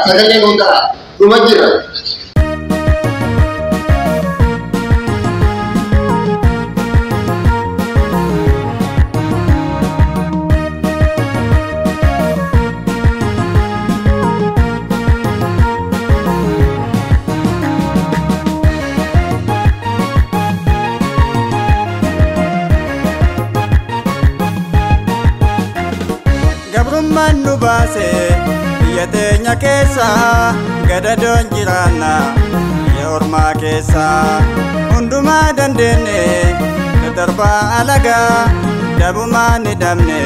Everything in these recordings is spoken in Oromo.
sagalee hundaa dhuma jira. Gabrummaan nu baase biyya teenya keessa gadadoon jiraanna biyya ormaa keessa hundumaa dandeenye nu darbaa alagaa dabumaan ni dhabne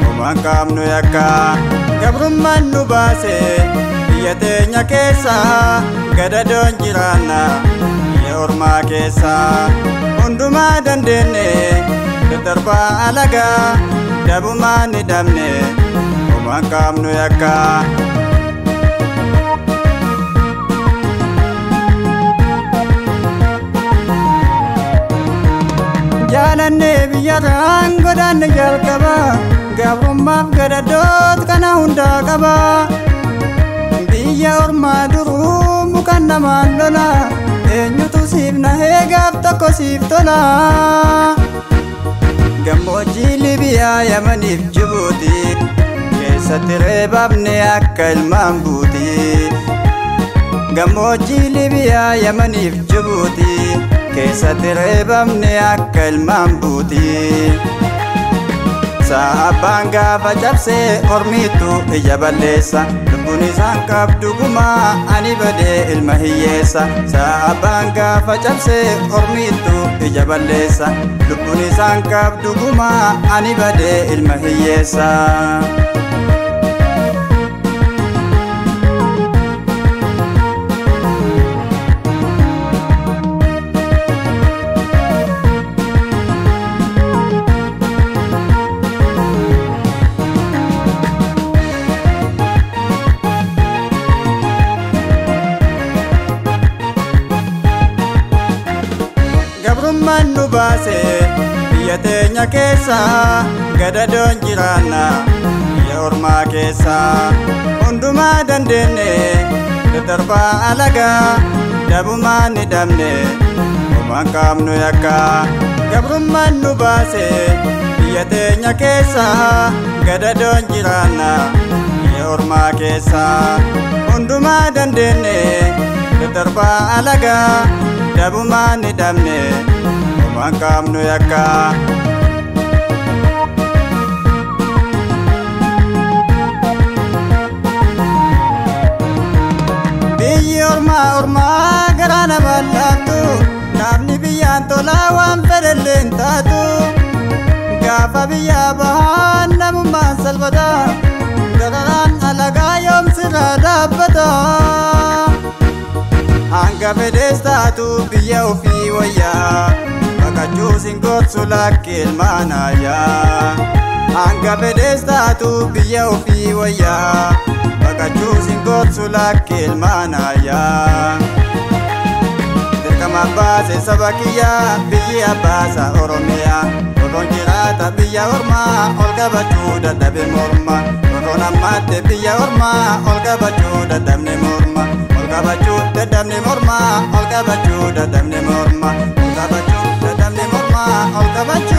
homaan qaamnu yakka. Gabrummaan nu baase biyya teenya keessa gadadoon jiraanna biyya ormaa keessa hundumaa dandeenye nu darbaa alagaa dabumaan ni dhabne homaan qaamnu yakka. Jaalannee biyyarraan godaanne jalqaba gabrummaaf gadadoot kana hundaa qaba. Biyya ormaa duruu mukan namaan lola eenyutu siif nahee gaaf tokko siif tola. Gammoojjii Libiyaa Yamaniif Jibuutii keessatti reebamne akka ilmaan buutii. Gammoojjii Libiyaa Yamaniif Jibuutii keessatti reebamne akka ilmaan buutii. Saabaan gaafa cabsee ormiitu ija balleessa lubbuun isaan qabdu gumaa ani badee ilma hiyyeessa. Saabaan gaafa cabsee ormiitu ija balleessa lubbuun isaan qabdu gumaa ani badee ilma hiyyeessa. Gabrummaan nu baase biyya teenya keessa gadadoon jiraanna biyya ormaa keessa hundumaa dandeenye nu darbaa alagaa dabumaan ni dhabne homaan qaamnu yakka. Gabrummaan nu baase biyya teenya keessa gadadoon jiraanna biyya ormaa keessa hundumaa dandeenye nu darbaa alagaa dabumaan ni dhabne homaan qaamnu yakka. Biyyi ormaa garaa namaan laattu namni biyyaan tolaa waan fedhellee hin taatu. Gaafa biyyaa bahaan namummaan salphata dararaan alagaa yoomsirraa dhaabbata. Hanga fedhees taatu biyya ofii wayyaa baqachuu sin gorsu lakki ilmaan ayyaa. Hanga fedhees taatu biyya ofii wayyaa baqachuu sin gorsu lakki ilmaan ayyaa. Dirqama baase saba kiyyaa biyyi abbaasa Oromiyaa otoon jiraata biyya ormaa ol qabachuu dadhabe morma. Otoon ammaatte biyya ormaa ol qabachuu dadhabne morma. Olkabachuu dadhabne morma olkabachuu dadhabne morma olkabachuu dadhabne morma olkabachuu